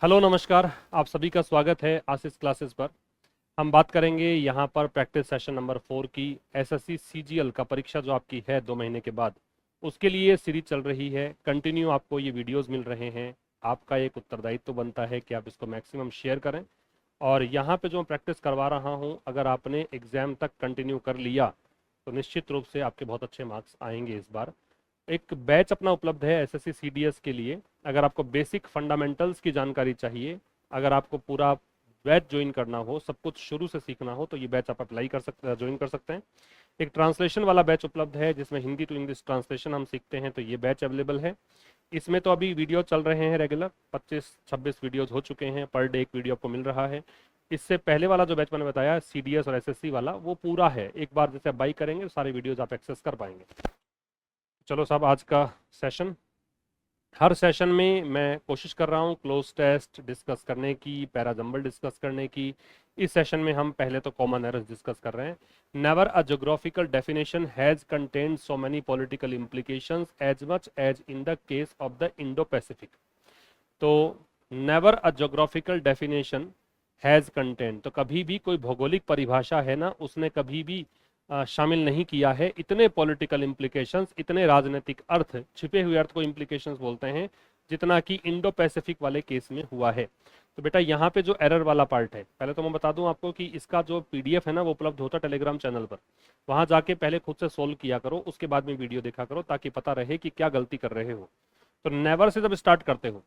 Hello नमस्कार, आप सभी का स्वागत है आशीष क्लासेस पर। हम बात करेंगे यहाँ पर प्रैक्टिस सेशन नंबर 4 की एसएससी सीजीएल का परीक्षा जो आपकी है 2 महीने के बाद, उसके लिए सीरीज चल रही है। कंटिन्यू आपको ये वीडियोस मिल रहे हैं। आपका एक उत्तरदायित्व तो बनता है कि आप इसको मैक्सिमम शेयर करें। और यहाँ पे जो मैं प्रैक्टिस करवा रहा हूँ, अगर आपने एग्ज़ाम तक कंटिन्यू कर लिया तो निश्चित रूप से आपके बहुत अच्छे मार्क्स आएंगे इस बार। एक बैच अपना उपलब्ध है एसएससी सीडीएस के लिए। अगर आपको बेसिक फंडामेंटल्स की जानकारी चाहिए, अगर आपको पूरा बैच ज्वाइन करना हो, सब कुछ शुरू से सीखना हो, तो ये बैच आप अप्लाई कर सकते ज्वाइन कर सकते हैं। एक ट्रांसलेशन वाला बैच उपलब्ध है जिसमें हिंदी टू इंग्लिश ट्रांसलेशन हम सीखते हैं, तो ये बैच अवेलेबल है। इसमें तो अभी वीडियो चल रहे हैं रेगुलर, 25-26 वीडियोज हो चुके हैं, पर डे एक वीडियो आपको मिल रहा है। इससे पहले वाला जो बैच मैंने बताया सीडीएस और एसएससी वाला, वो पूरा है। एक बार जैसे आप बाई करेंगे सारे वीडियोज आप एक्सेस कर पाएंगे। चलो साहब, आज का सेशन, हर सेशन में मैं कोशिश कर रहा हूँ क्लोज टेस्ट डिस्कस करने की, पैराजंबल डिस्कस करने की। इस सेशन में हम पहले तो कॉमन एरर्स डिस्कस कर रहे हैं। Never a geographical definition has contained so many political implications as much as in the case of the Indo Pacific. तो never a geographical definition has content, तो कभी भी कोई भौगोलिक परिभाषा है ना, उसने कभी भी शामिल नहीं किया है इतने पॉलिटिकल इम्प्लीकेशंस, इतने राजनीतिक अर्थ, छिपे हुए अर्थ को इम्प्लीकेशंस बोलते हैं, जितना कि इंडो पैसिफिक वाले केस में हुआ है। तो बेटा यहाँ पे जो एरर वाला पार्ट है, पहले तो मैं बता दूं आपको कि इसका जो पीडीएफ है ना, वो उपलब्ध होता है टेलीग्राम चैनल पर। वहां जाके पहले खुद से सोल्व किया करो, उसके बाद में वीडियो देखा करो, ताकि पता रहे कि क्या गलती कर रहे हो। तो नेवर से जब स्टार्ट करते हो,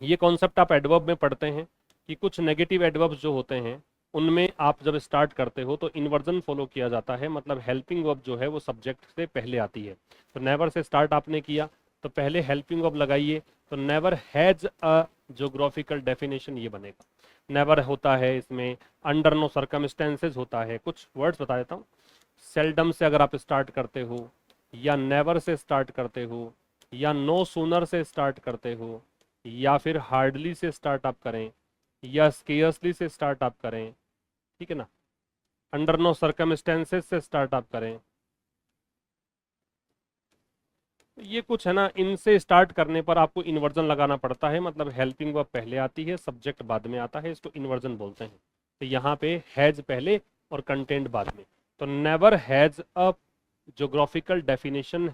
ये कॉन्सेप्ट आप एडवर्ब में पढ़ते हैं कि कुछ नेगेटिव एडवर्ब्स जो होते हैं, उनमें आप जब स्टार्ट करते हो तो इन्वर्जन फॉलो किया जाता है। मतलब हेल्पिंग वर्ब जो है वो सब्जेक्ट से पहले आती है। तो नेवर से स्टार्ट आपने किया तो पहले हेल्पिंग वर्ब लगाइए, तो never has a geographical definition ये बनेगा। नेवर होता है इसमें, अंडर नो सर्कमस्टेंसेज होता है। कुछ वर्ड्स बता देता हूँ। सेल्डम से अगर आप स्टार्ट करते हो, या नेवर से स्टार्ट करते हो, या नो सूनर से स्टार्ट करते हो, या फिर हार्डली से स्टार्ट आप करें, या स्केयर्सली से स्टार्ट आप करें, ठीक है ना, अंडर नो सर्कमस्टेंसेस से स्टार्ट आप करें, ये कुछ है ना, इनसे स्टार्ट करने पर आपको इन्वर्जन लगाना पड़ता है। मतलब हेल्पिंग वर्ब पहले आती है, सब्जेक्ट बाद में आता है, इसको इन्वर्जन बोलते हैं। तो यहाँ पे हैज पहले और कंटेंट बाद में। तो never has a geographical definition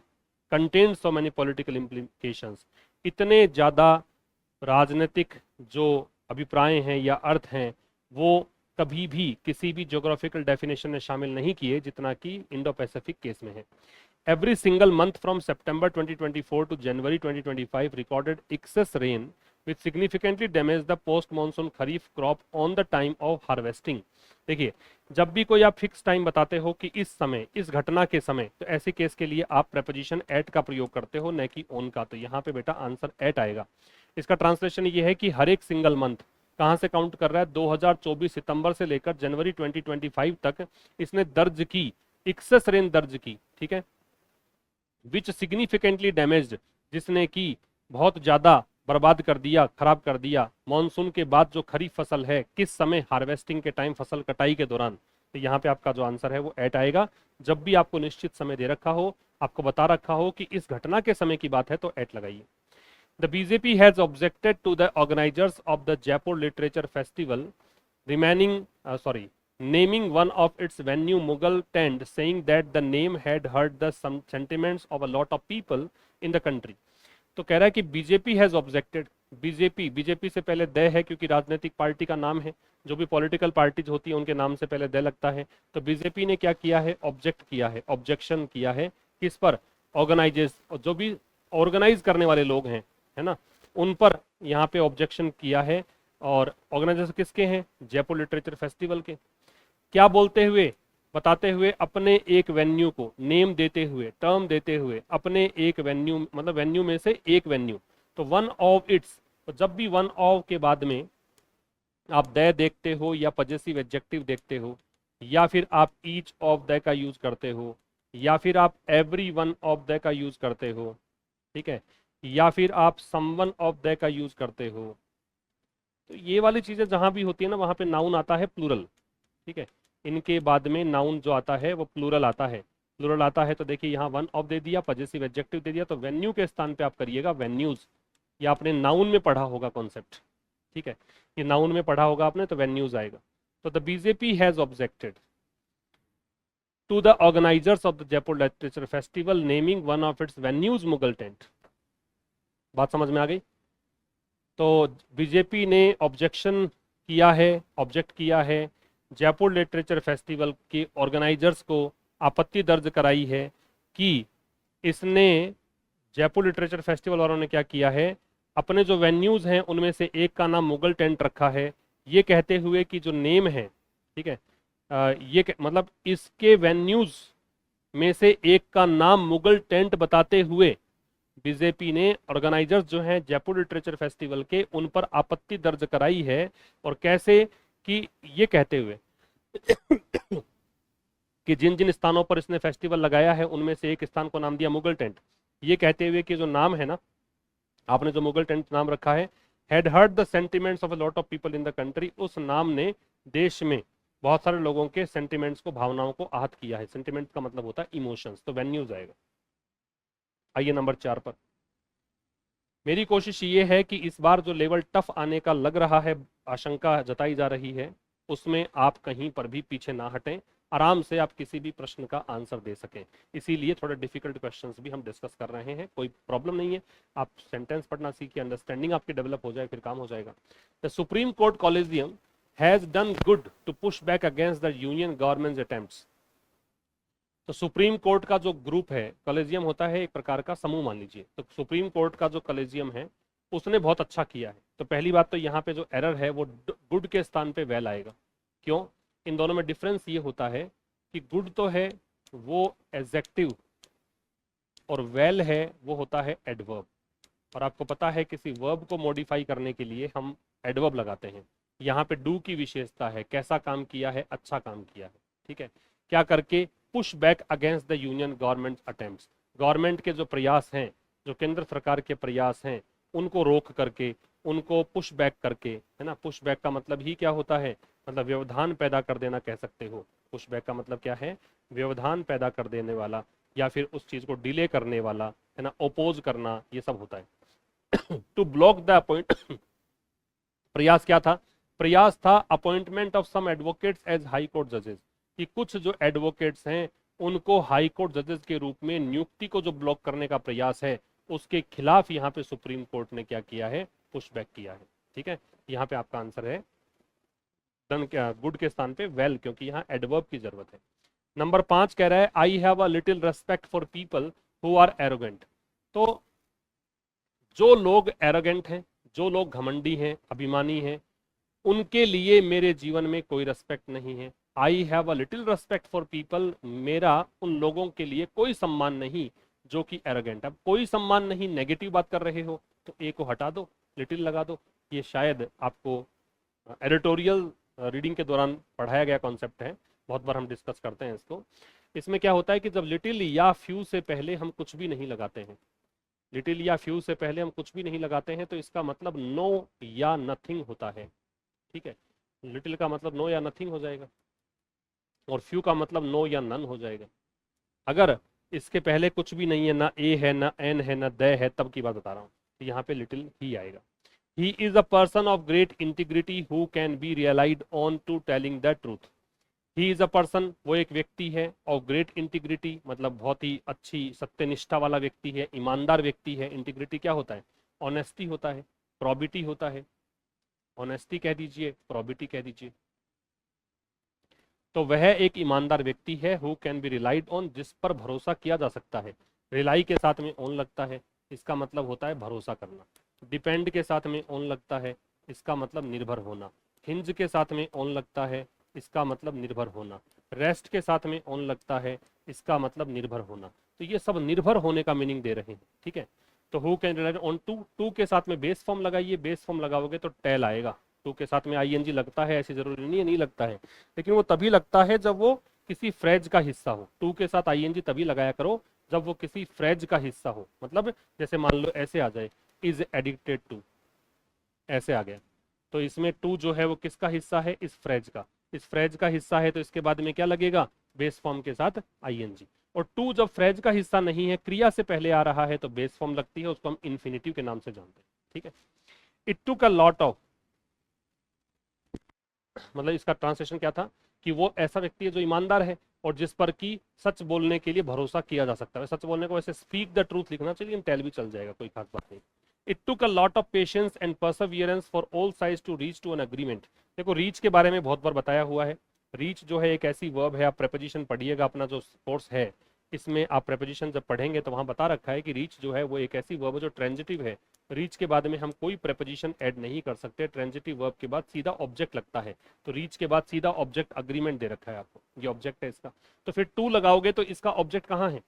contain so many political implications, इतने ज़्यादा राजनीतिक जो अभिप्राय हैं या अर्थ हैं, वो कभी भी किसी भी ज्योग्राफिकल डेफिनेशन में शामिल नहीं किए जितना कि इंडो पैसिफिक केस में है। Every single month from September 2024 to January 2025 recorded excess rain which significantly damaged the post-monsoon kharif crop on the time of harvesting। देखिए, जब भी कोई आप फिक्स टाइम बताते हो कि इस समय, इस घटना के समय, तो ऐसे केस के लिए आप प्रेपोजिशन एट का प्रयोग करते हो, न कि ऑन का। तो यहाँ पे बेटा आंसर एट आएगा। इसका ट्रांसलेशन ये है कि हर एक सिंगल मंथ कहाँ से काउंट कर रहा है, 2024 सितंबर से लेकर जनवरी 2025 तक इसने दर्ज की, एक्सेस रेन दर्ज की, ठीक है, विच सिग्निफिकेंटली डैमेज्ड, जिसने कि बहुत ज़्यादा बर्बाद कर दिया, खराब कर दिया, मानसून के बाद जो खरीफ फसल है, किस समय, हार्वेस्टिंग के टाइम, फसल कटाई के दौरान। तो यहाँ पे आपका जो आंसर है वो एट आएगा। जब भी आपको निश्चित समय दे रखा हो, आपको बता रखा हो कि इस घटना के समय की बात है, तो एट लगाइए। The BJP has objected to the organisers of the Jaipur literature festival remaining naming one of its venue Mughal tent, saying that the name had hurt the some sentiments of a lot of people in the country। तो कह रहा है कि BJP has objected. BJP से पहले the है क्योंकि राजनीतिक पार्टी का नाम है। जो भी पॉलिटिकल पार्टीज होती है उनके नाम से पहले द लगता है। तो बीजेपी ने क्या किया है, ऑब्जेक्ट किया है, ऑब्जेक्शन किया है। किस पर, ऑर्गेनाइजर्स, जो भी ऑर्गेनाइज करने वाले लोग हैं, है ना, उन पर यहाँ पे ऑब्जेक्शन किया है। और ऑर्गेनाइजर्स किसके हैं, जयपुर लिटरेचर फेस्टिवल के। क्या बोलते हुए, बताते हुए, अपने एक वेन्यू को नेम देते हुए, टर्म देते हुए, अपने एक वेन्यू, मतलब वेन्यू में से एक वेन्यू। तो वन ऑफ इट्स, तो जब भी वन ऑफ के बाद में आप द देखते हो, या पजेसिव एडजेक्टिव देखते हो, या फिर आप ईच ऑफ द का यूज करते हो, या फिर आप एवरी वन ऑफ द का यूज करते हो, ठीक है, या फिर आप समवन ऑफ द का यूज करते हो। तो ये वाली चीजें जहां भी होती है ना, वहां पे नाउन आता है प्लूरल, ठीक है। इनके बाद में नाउन जो आता है वो प्लूरल आता है। प्लूरल आता है तो देखिए यहाँ वन ऑफ दे दिया, पजेसिव एडजेक्टिव दे दिया, तो वेन्यू के स्थान पे आप करिएगा वेन्यूज। या आपने नाउन में पढ़ा होगा कॉन्सेप्ट, ठीक है, ये नाउन में पढ़ा होगा आपने, तो वेन्यूज आएगा। तो the BJP has objected to the organisers of the Jaipur literature festival naming one of its venues Mughal tent. बात समझ में आ गई? तो बीजेपी ने ऑब्जेक्ट किया है जयपुर लिटरेचर फेस्टिवल के ऑर्गेनाइजर्स को, आपत्ति दर्ज कराई है कि इसने, जयपुर लिटरेचर फेस्टिवल वालों ने क्या किया है, अपने जो वेन्यूज हैं उनमें से एक का नाम मुगल टेंट रखा है, ये कहते हुए कि जो नेम है, ठीक है, मतलब इसके वेन्यूज में से एक का नाम मुगल टेंट बताते हुए बीजेपी ने ऑर्गेनाइजर्स जो हैं जयपुर लिटरेचर फेस्टिवल के, उन पर आपत्ति दर्ज कराई है। और कैसे? कि ये कहते हुए कि जिन जिन स्थानों पर इसने फेस्टिवल लगाया है उनमें से एक स्थान को नाम दिया मुगल टेंट, ये कहते हुए कि जो नाम है ना, आपने जो मुगल टेंट नाम रखा है, had hurt the sentiments of a lot of people in the country, उस नाम ने देश में बहुत सारे लोगों के सेंटिमेंट्स को, भावनाओं को आहत किया है। सेंटिमेंट्स का मतलब होता है इमोशंस, तो वेन्यूज आएगा। आइए नंबर 4 पर। मेरी कोशिश ये है कि इस बार जो लेवल टफ आने का लग रहा है, आशंका जताई जा रही है, उसमें आप कहीं पर भी पीछे ना हटें, आराम से आप किसी भी प्रश्न का आंसर दे सकें। इसीलिए थोड़े डिफिकल्ट क्वेश्चंस भी हम डिस्कस कर रहे हैं, कोई प्रॉब्लम नहीं है। आप सेंटेंस पढ़ना सीखिए, अंडरस्टैंडिंग आपकी डेवलप हो जाए, फिर काम हो जाएगा। The supreme court collegium has done good to push back against the union government's attempts. तो सुप्रीम कोर्ट का जो ग्रुप है, कॉलेजियम होता है एक प्रकार का समूह मान लीजिए, तो सुप्रीम कोर्ट का जो कॉलेजियम है उसने बहुत अच्छा किया है। तो पहली बात तो यहाँ पे जो एरर है वो गुड के स्थान पे वेल आएगा। क्यों? इन दोनों में डिफरेंस ये होता है कि गुड तो है वो एडजेक्टिव, और वेल है वो होता है एडवर्ब। और आपको पता है किसी वर्ब को मॉडिफाई करने के लिए हम एडवर्ब लगाते हैं। यहाँ पे डू की विशेषता है, कैसा काम किया है, अच्छा काम किया है, ठीक है। क्या करके? Push back against the union government attempts, government के जो प्रयास हैं, जो केंद्र सरकार के प्रयास हैं, उनको रोक करके, उनको पुश बैक करके, है ना। पुश बैक का मतलब ही क्या होता है? मतलब व्यवधान पैदा कर देना कह सकते हो। पुश बैक का मतलब क्या है? व्यवधान पैदा कर देने वाला, या फिर उस चीज को डिले करने वाला, है ना, ओपोज करना, ये सब होता है। टू ब्लॉक द अपॉइंट प्रयास क्या था? प्रयास था appointment of some advocates as high court जजेस, कि कुछ जो एडवोकेट्स हैं उनको हाई कोर्ट जजेस के रूप में नियुक्ति को जो ब्लॉक करने का प्रयास है, उसके खिलाफ यहाँ पे सुप्रीम कोर्ट ने क्या किया है? पुश बैक किया है, ठीक है। यहाँ पे आपका आंसर है डन, क्या गुड के स्थान पे वेल, क्योंकि यहाँ एडवर्ब की जरूरत है। नंबर 5 कह रहा है I have a little respect for people who are arrogant. तो जो लोग एरोगेंट हैं, जो लोग घमंडी हैं, अभिमानी हैं, उनके लिए मेरे जीवन में कोई रेस्पेक्ट नहीं है। I have a little respect for people, मेरा उन लोगों के लिए कोई सम्मान नहीं जो कि एरोगेंट। अब कोई सम्मान नहीं, नेगेटिव बात कर रहे हो तो ए को हटा दो, लिटिल लगा दो। ये शायद आपको एडिटोरियल रीडिंग के दौरान पढ़ाया गया कॉन्सेप्ट है, बहुत बार हम डिस्कस करते हैं इसको। इसमें क्या होता है कि जब लिटिल या फ्यू से पहले हम कुछ भी नहीं लगाते हैं, लिटिल या फ्यू से पहले हम कुछ भी नहीं लगाते हैं, तो इसका मतलब नो या नथिंग होता है, ठीक है। लिटिल का मतलब नो या नथिंग हो जाएगा, और फ्यू का मतलब नो या नन हो जाएगा। अगर इसके पहले कुछ भी नहीं है, ना ए है, ना एन है, ना द है, तब की बात बता रहा हूँ, तो यहाँ पे लिटिल ही आएगा। He is a person of great integrity who can be relied on to telling the truth. He is a person, वो एक व्यक्ति है, ऑफ ग्रेट इंटीग्रिटी मतलब बहुत ही अच्छी सत्यनिष्ठा वाला व्यक्ति है, ईमानदार व्यक्ति है। इंटीग्रिटी क्या होता है? ऑनेस्टी होता है, प्रॉबिटी होता है। ऑनेस्टी कह दीजिए, प्रॉबिटी कह दीजिए। तो वह एक ईमानदार व्यक्ति है, who can B relied on, जिस पर भरोसा किया जा सकता है। रिलाई के साथ में ऑन लगता है, इसका मतलब होता है भरोसा करना। डिपेंड के साथ में ऑन लगता है, इसका मतलब निर्भर होना। हिंज के साथ में ऑन लगता है, इसका मतलब निर्भर होना। रेस्ट के साथ में ऑन लगता है, इसका मतलब निर्भर होना। तो ये सब निर्भर होने का मीनिंग दे रहे हैं, ठीक है। तो who can relied on to, to के साथ में बेस फॉर्म लगाइए, बेस फॉर्म लगाओगे तो टेल आएगा। टू के साथ में आईएनजी लगता है, ऐसी जरूरी नहीं है नहीं लगता है, लेकिन वो तभी लगता है जब वो किसी फ्रेज का हिस्सा हो। टू के साथ आईएनजी तभी लगाया करो जब वो किसी फ्रेज का हिस्सा हो। मतलब जैसे मान लो ऐसे आ जाए, इज एडिक्टेड टू, ऐसे आ गया, तो इसमें टू जो है वो किसका हिस्सा है? इस फ्रेज का। इस फ्रेज का हिस्सा है तो इसके बाद में क्या लगेगा? बेस फॉर्म के साथ आईएनजी। और टू जब फ्रेज का हिस्सा नहीं है, क्रिया से पहले आ रहा है, तो बेस फॉर्म लगती है, उसको हम इन्फिनिटिव के नाम से जानते हैं, ठीक है। It took a lot of, मतलब इसका ट्रांसलेशन क्या था कि वो ऐसा व्यक्ति है जो ईमानदार है और जिस पर कि सच बोलने के लिए भरोसा किया जा सकता है। सच बोलने को वैसे स्पीक द ट्रूथ लिखना चाहिए, लेकिन टेल भी चल जाएगा, कोई खास बात नहीं। It took a lot of patience and perseverance for all sides to reach to an agreement. देखो रीच के बारे में बहुत बार बताया हुआ है। रीच जो है एक ऐसी वर्ब है, आप प्रेपोजिशन पढ़िएगा, अपना जो कोर्स है इसमें आप प्रेपोजिशन जब पढ़ेंगे तो वहां बता रखा है कि रीच जो है वो एक ऐसी वर्ब है जो ट्रांजिटिव है। रीच के बाद में हम कोई प्रेपोजिशन ऐड नहीं कर सकते, ट्रांजिटिव वर्ब के बाद सीधा ऑब्जेक्ट लगता है। तो रीच के बाद सीधा ऑब्जेक्ट अग्रीमेंट दे रखा है आपको, ये ऑब्जेक्ट है इसका। तो फिर टू लगाओगे तो इसका ऑब्जेक्ट कहाँ है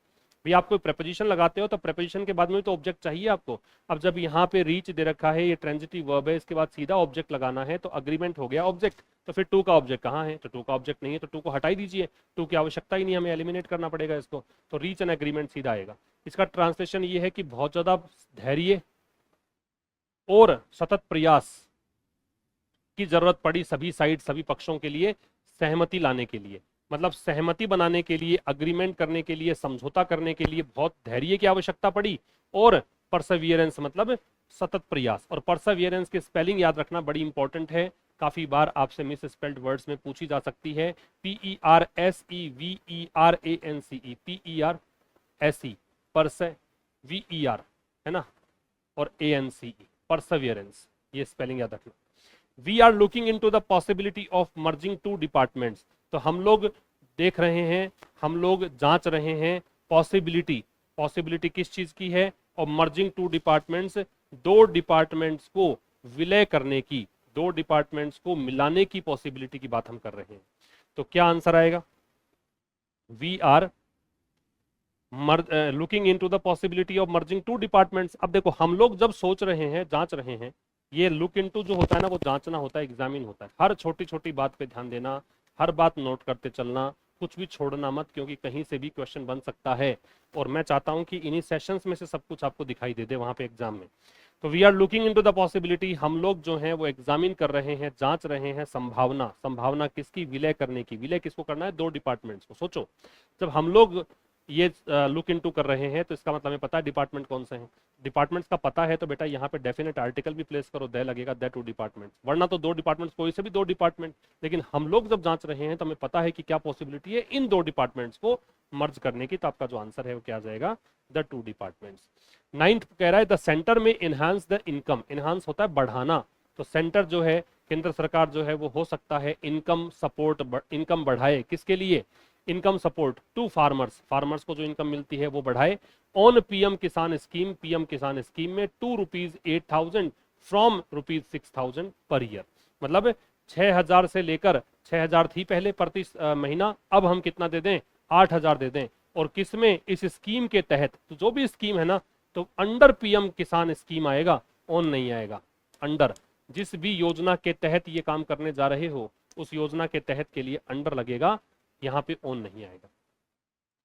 भाई? आप कोई प्रेपोजिशन लगाते हो तो प्रेपोजिशन के बाद में तो ऑब्जेक्ट चाहिए आपको। अब जब यहाँ पे रीच दे रखा है, ये ट्रांजिटिव वर्ब है, इसके बाद सीधा ऑब्जेक्ट लगाना है तो अग्रीमेंट हो गया ऑब्जेक्ट। तो फिर टू का ऑब्जेक्ट कहाँ है? तो टू का ऑब्जेक्ट नहीं है, तो टू को हटाई दीजिए, टू की आवश्यकता ही नहीं, हमें एलिमिनेट करना पड़ेगा इसको। तो रीच एंड एग्रीमेंट सीधा आएगा। इसका ट्रांसलेशन ये है कि बहुत ज्यादा धैर्य और सतत प्रयास की जरूरत पड़ी सभी साइड, सभी पक्षों के लिए सहमति लाने के लिए। मतलब सहमति बनाने के लिए, अग्रीमेंट करने के लिए, समझौता करने के लिए बहुत धैर्य की आवश्यकता पड़ी। और परसेवियरेंस मतलब सतत प्रयास। और परसेवियरेंस की स्पेलिंग याद रखना बड़ी इंपॉर्टेंट है, काफी बार आपसे मिस स्पेल्ड वर्ड्स में पूछी जा सकती है। PERSEVERANCE, PERSE परसे, VER है ना, और ANCE परसेवियरेंस, ये स्पेलिंग याद रखना। We are looking into the possibility of merging two departments. तो हम लोग देख रहे हैं, हम लोग जांच रहे हैं पॉसिबिलिटी। पॉसिबिलिटी किस चीज की है? और मर्जिंग टू डिपार्टमेंट्स, दो डिपार्टमेंट्स को विलय करने की, दो डिपार्टमेंट्स को मिलाने की पॉसिबिलिटी की बात हम कर रहे हैं। तो क्या आंसर आएगा? We are looking into the possibility of merging two departments. अब देखो हम लोग जब सोच रहे हैं, जांच रहे हैं, ये लुक इनटू जो होता है ना वो जांचना होता है, एग्जामिन होता है। हर छोटी छोटी बात पे ध्यान देना, हर बात नोट करते चलना, कुछ भी छोड़ना मत, क्योंकि कहीं से भी क्वेश्चन बन सकता है। और मैं चाहता हूं कि इन्हीं सेशंस में से सब कुछ आपको दिखाई दे दे वहां पे एग्जाम में। तो we are looking into the possibility, हम लोग जो है वो एग्जामिन कर रहे हैं, जांच रहे हैं संभावना। संभावना किसकी? विलय करने की। विलय किसको करना है? दो डिपार्टमेंट्स को। सोचो, जब हम लोग ये लुक इनटू कर रहे हैं तो इसका मतलब हमें पता है डिपार्टमेंट कौन से हैं। डिपार्टमेंट्स का पता है तो बेटा यहाँ पे डेफिनेट आर्टिकल भी प्लेस करो, दे लगेगा, द टू डिपार्टमेंट्स। वरना तो दो डिपार्टमेंट्स, कोई से भी दो डिपार्टमेंट। लेकिन हम लोग जब जांच रहे हैं तो हमें पता है कि क्या पॉसिबिलिटी है इन दो डिपार्टमेंट्स को मर्ज करने की। तो आपका जो आंसर है वो क्या आ जाएगा? The two departments. नाइन्थ कह रहा है द सेंटर में इनहांस द इनकम। इनहांस होता है बढ़ाना। तो सेंटर जो है, केंद्र सरकार जो है वो हो सकता है इनकम सपोर्ट, इनकम बढ़ाए। किसके लिए? Income support to farmers, farmers को जो इनकम मिलती है वो बढ़ाए। On PM Kisan scheme, PM Kisan scheme में ₹8,000 फ्रॉम ₹6,000 पर ईयर। मतलब 6,000 से लेकर, 6,000 थी पहले प्रति महीना, अब हम कितना दे दें? 8,000 दे दें। और किसमें? इस स्कीम के तहत। तो जो भी स्कीम है ना, तो अंडर पीएम किसान स्कीम आएगा, ऑन नहीं आएगा। अंडर, जिस भी योजना के तहत ये काम करने जा रहे हो उस योजना के तहत के लिए अंडर लगेगा, यहाँ पे ऑन नहीं आएगा।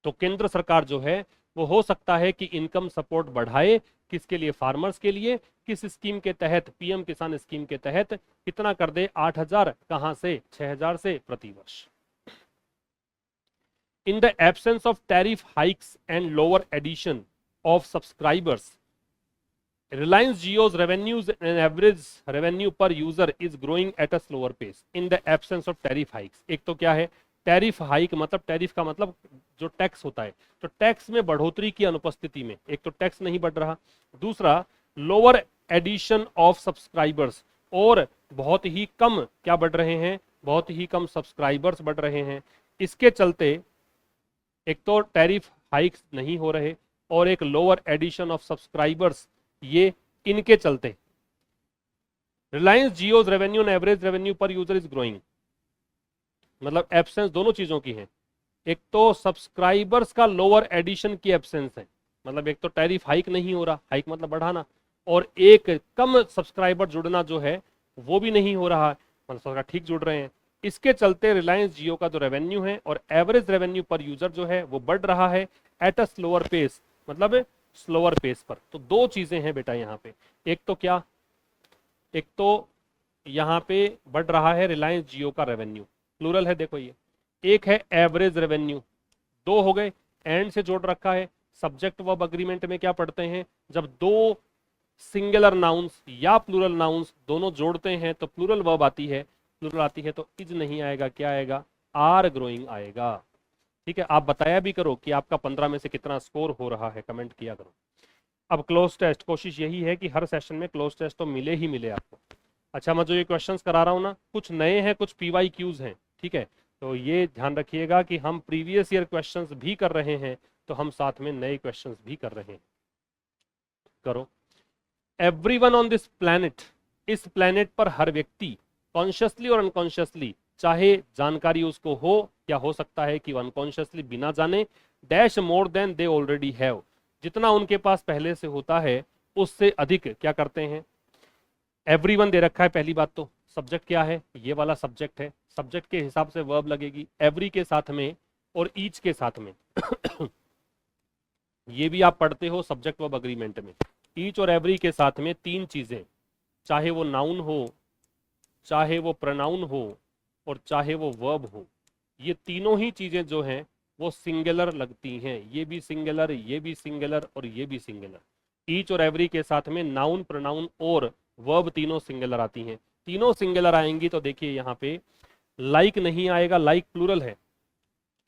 तो केंद्र सरकार जो है वो हो सकता है कि इनकम सपोर्ट बढ़ाए। किसके लिए? फार्मर्स के लिए। किस स्कीम के तहत? पीएम किसान स्कीम के तहत। कितना कर दे? 8,000। कहां से? 6,000 से प्रति वर्ष। In the absence of tariff hikes and lower addition of subscribers, Reliance Jio's revenues and average revenue per user is growing at a slower pace in the absence of tariff hikes. एक तो क्या है tariff hike? मतलब tariff का मतलब जो tax होता है, तो टैक्स में बढ़ोतरी की अनुपस्थिति में एक तो टैक्स नहीं बढ़ रहा, दूसरा लोअर एडिशन ऑफ सब्सक्राइबर्स, और बहुत ही कम क्या बढ़ रहे हैं? बहुत ही कम सब्सक्राइबर्स बढ़ रहे हैं। इसके चलते एक तो टैरिफ हाइक्स नहीं हो रहे और एक लोअर एडिशन ऑफ सब्सक्राइबर्स, ये इनके चलते Reliance Jio's revenue and average revenue per user is growing. मतलब एब्सेंस दोनों चीजों की है। एक तो सब्सक्राइबर्स का लोअर एडिशन की एब्सेंस है, मतलब एक तो टैरिफ हाइक नहीं हो रहा, हाइक मतलब बढ़ाना, और एक कम सब्सक्राइबर जुड़ना जो है वो भी नहीं हो रहा है, मतलब सरकार ठीक जुड़ रहे हैं। इसके चलते रिलायंस जियो का जो रेवेन्यू है और एवरेज रेवेन्यू पर यूजर जो है वो बढ़ रहा है एट अ स्लोअर पेस, मतलब स्लोअर पेस पर। तो दो चीजें हैं बेटा यहाँ पे। एक तो क्या? एक तो यहाँ पे बढ़ रहा है रिलायंस जियो का रेवेन्यू, प्लूरल है देखो ये। एक है एवरेज रेवेन्यू, दो हो गए, एंड से जोड़ रखा है। सब्जेक्ट वर्ब अग्रीमेंट में क्या पढ़ते हैं? जब दो सिंगुलर नाउन्स या प्लूरल नाउन्स दोनों जोड़ते हैं तो प्लूरल वर्ब आती है। प्लूरल आती है तो इज नहीं आएगा, क्या आएगा, आर ग्रोइंग आएगा। ठीक है, आप बताया भी करो कि आपका 15 में से कितना स्कोर हो रहा है, कमेंट किया करो। अब क्लोज टेस्ट, कोशिश यही है कि हर सेशन में क्लोज टेस्ट तो मिले ही मिले आपको। अच्छा, मैं जो ये क्वेश्चंस करा रहा हूँ ना, कुछ नए हैं, कुछ पीवाई क्यूज हैं, ठीक है, तो ये ध्यान रखिएगा कि हम प्रीवियस ईयर क्वेश्चंस भी कर रहे हैं, तो हम साथ में नए क्वेश्चंस भी कर रहे हैं। करो। एवरीवन ऑन दिस प्लैनेट, इस प्लैनेट पर हर व्यक्ति कॉन्शियसली और अनकॉन्शियसली, चाहे जानकारी उसको हो या हो सकता है कि वो अनकॉन्शियसली बिना जाने, dash more than they already have, जितना उनके पास पहले से होता है उससे अधिक क्या करते हैं। एवरीवन दे रखा है, पहली बात तो सब्जेक्ट क्या है, ये वाला सब्जेक्ट है, सब्जेक्ट के हिसाब से वर्ब लगेगी, एवरी के साथ में और ईच के साथ में ये भी आप पढ़ते हो सब्जेक्ट वर्ब अग्रीमेंट में, ईच और एवरी के साथ में तीन चीजें, चाहे वो नाउन हो, चाहे वो प्रोनाउन हो और चाहे वो वर्ब हो, ये तीनों ही चीजें जो हैं वो सिंगुलर लगती हैं। ये भी सिंगुलर, ये भी सिंगुलर और ये भी सिंगुलर। ईच और एवरी के साथ में नाउन, प्रोनाउन और वर्ब तीनों सिंगुलर आती हैं। तीनों सिंगुलर आएंगी तो देखिए यहाँ पे लाइक नहीं आएगा, लाइक प्लूरल है,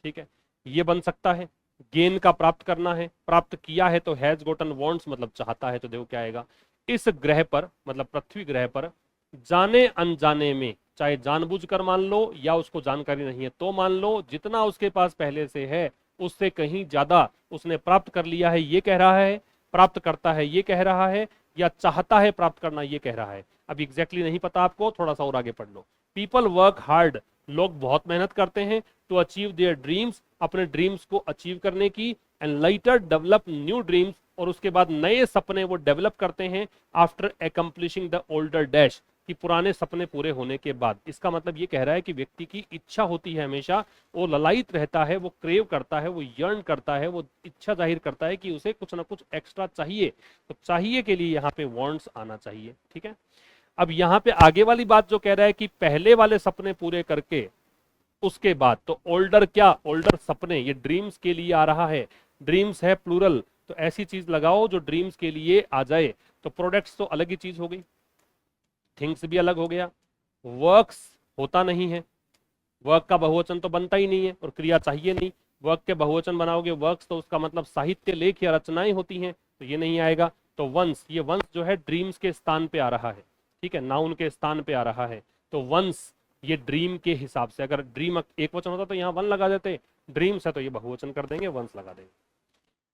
ठीक है, ये बन सकता है। गेन का प्राप्त करना है, प्राप्त किया है तो हैज गोटन वांट्स मतलब चाहता है, तो देखो क्या आएगा, इस ग्रह पर मतलब पृथ्वी ग्रह पर जाने अनजाने में, चाहे जानबूझकर मान लो या उसको जानकारी नहीं है तो मान लो, जितना उसके पास पहले से है उससे कहीं ज्यादा उसने प्राप्त कर लिया है, ये कह रहा है, प्राप्त करता है ये कह रहा है, या चाहता है प्राप्त करना ये कह रहा है। अब एग्जैक्टली नहीं पता आपको, थोड़ा सा और आगे पढ़ लो। पीपल वर्क हार्ड, लोग बहुत मेहनत करते हैं, टू अचीव देयर ड्रीम्स, अपने ड्रीम्स को अचीव करने की, and lighter develop new dreams, और उसके बाद नए सपने वो डेवलप करते हैं, आफ्टर एकम्प्लिशिंग द ओल्डर डैश, कि पुराने सपने पूरे होने के बाद। इसका मतलब ये कह रहा है कि व्यक्ति की इच्छा होती है हमेशा, वो ललायित रहता है, वो क्रेव करता है, वो यर्न करता है, वो इच्छा जाहिर करता है कि उसे कुछ ना कुछ एक्स्ट्रा चाहिए, तो चाहिए के लिए यहाँ पे वांट्स आना चाहिए। ठीक है, अब यहाँ पे आगे वाली बात जो कह रहा है कि पहले वाले सपने पूरे करके उसके बाद, तो ओल्डर क्या, ओल्डर सपने, ये ड्रीम्स के लिए आ रहा है, ड्रीम्स है प्लूरल, तो ऐसी चीज लगाओ जो ड्रीम्स के लिए आ जाए। तो प्रोडक्ट्स तो अलग ही चीज हो गई, थिंग्स भी अलग हो गया, वर्क्स होता नहीं है, वर्क का बहुवचन तो बनता ही नहीं है और क्रिया चाहिए नहीं, वर्क के बहुवचन बनाओगे वर्क्स तो उसका मतलब साहित्य, लेख या रचनाएं होती हैं, तो ये नहीं आएगा। तो वंस, ये वंस जो है ड्रीम्स के स्थान पे आ रहा है, ठीक है, नाउन के स्थान पे आ रहा है, तो वंस ये ड्रीम के हिसाब से, अगर ड्रीम एक वचन होता तो यहाँ वन लगा देते, ड्रीम्स है तो ये बहुवचन कर देंगे, वंस लगा देंगे।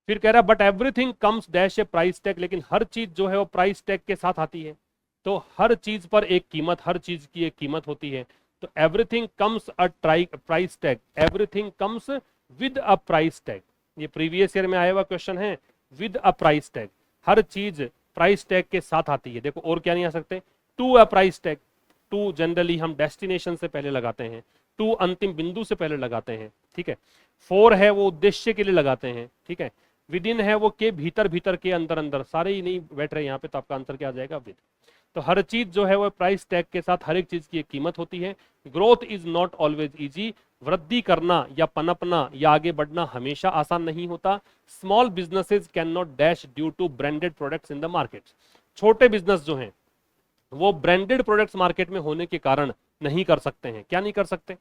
फिर कह रहा है but everything comes dash A price tag, लेकिन हर चीज जो है वो प्राइस टैग के साथ आती है, तो हर चीज पर एक कीमत, हर चीज की एक कीमत होती है, तो everything comes a price tag, everything comes with a price tag, ये प्रीवियस ईयर में आया हुआ क्वेश्चन है, विद अ प्राइस टैग, हर चीज प्राइस टैग के साथ आती है। देखो और क्या नहीं आ सकते, to a price tag, to generally हम डेस्टिनेशन से पहले लगाते हैं, टू अंतिम बिंदु से पहले लगाते हैं, ठीक है, फोर है वो उद्देश्य के लिए लगाते हैं, ठीक है, विद इन है वो के भीतर, भीतर के अंदर, अंदर, सारे ही नहीं बैठ रहे यहाँ पे, तो आपका आंसर क्या आ जाएगा, विद। तो हर चीज जो है वो प्राइस टैग के साथ, हर एक चीज की एक कीमत होती है। Growth is not always easy, वृद्धि करना या पनपना या आगे बढ़ना हमेशा आसान नहीं होता। Small businesses can not dash due to branded products in the market, छोटे बिजनेस जो हैं वो ब्रांडेड प्रोडक्ट्स मार्केट में होने के कारण नहीं कर सकते हैं। क्या नहीं कर सकते,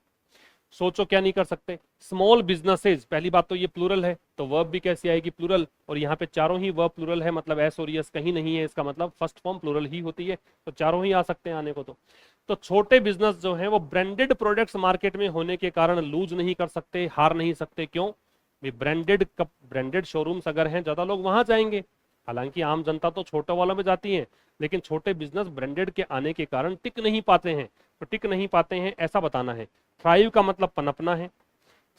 सोचो क्या नहीं कर सकते, स्मॉल बिजनेसेस, पहली बात तो ये प्लूरल है, तो वर्ब भी कैसी आएगी, प्लूरल, और यहाँ पे चारों ही वर्ब प्लूरल है, मतलब एस और यस कहीं नहीं है, इसका मतलब फर्स्ट फॉर्म प्लूरल ही होती है, तो चारों ही आ सकते हैं आने को। तो छोटे बिजनेस जो हैं वो ब्रांडेड प्रोडक्ट्स मार्केट में होने के कारण लूज नहीं कर सकते, हार नहीं सकते, क्यों, ब्रांडेड शोरूम्स अगर हैं ज्यादा लोग वहां जाएंगे, हालांकि आम जनता तो छोटे वालों में जाती है, लेकिन छोटे बिजनेस ब्रांडेड के आने के कारण टिक नहीं पाते हैं, तो टिक नहीं पाते हैं ऐसा बताना है। थ्राइव का मतलब पनपना है,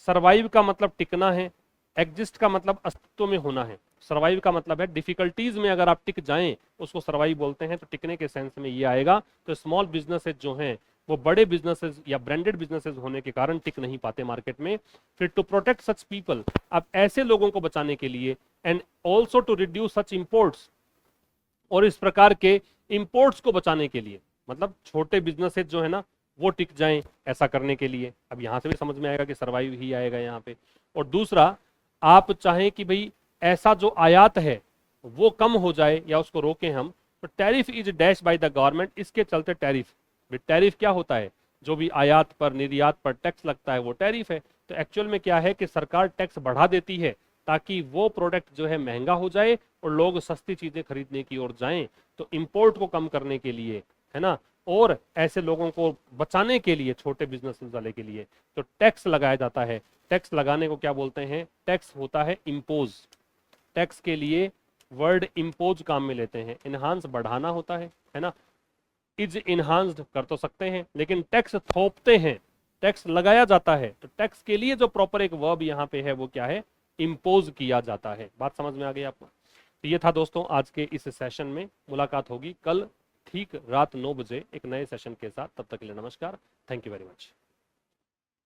सर्वाइव का मतलब टिकना है, एग्जिस्ट का मतलब अस्तित्व में होना है, सर्वाइव का मतलब है डिफिकल्टीज में अगर आप टिक जाएं उसको सर्वाइव बोलते हैं, तो टिकने के सेंस में ये आएगा। तो स्मॉल बिजनेसेस जो हैं वो बड़े बिजनेसेस या ब्रांडेड बिजनेसेस होने के कारण टिक नहीं पाते मार्केट में। फिर टू प्रोटेक्ट सच पीपल, अब ऐसे लोगों को बचाने के लिए, and also to reduce such imports, और इस प्रकार के इंपोर्ट्स को बचाने के लिए, मतलब छोटे बिजनेसेस जो है ना वो टिक जाएं, ऐसा करने के लिए। अब यहां से भी समझ में आएगा कि सर्वाइव ही आएगा यहाँ पे। और दूसरा, आप चाहें कि भाई ऐसा जो आयात है वो कम हो जाए या उसको रोकें हम, तो tariff is dash by the government, इसके चलते टैरिफ, टैरिफ क्या होता है, जो भी आयात पर निर्यात पर टैक्स लगता है वो टैरिफ है। तो एक्चुअल में क्या है कि सरकार टैक्स बढ़ा देती है ताकि वो प्रोडक्ट जो है महंगा हो जाए और लोग सस्ती चीजें खरीदने की ओर जाएं। तो इंपोर्ट को कम करने के लिए, है ना, और ऐसे लोगों को बचाने के लिए, छोटे बिजनेस वाले के लिए, तो टैक्स लगाया जाता है। टैक्स लगाने को क्या बोलते हैं? टैक्स होता है इम्पोज। टैक्स के लिए वर्ड इम्पोज काम में लेते हैं। इनहांस बढ़ाना होता है ना। इज इनहांस्ड कर तो सकते हैं, लेकिन टैक्स थोपते हैं, टैक्स लगाया जाता है। तो टैक्स के लिए जो प्रॉपर एक वर्ब यहाँ पे है वो क्या है? इम्पोज किया जाता है। बात समझ में आ गई आपको? तो ये था दोस्तों आज के इस सेशन में। मुलाकात होगी कल ठीक रात 9 बजे एक नए सेशन के साथ। तब तक के लिए नमस्कार। Thank you very much.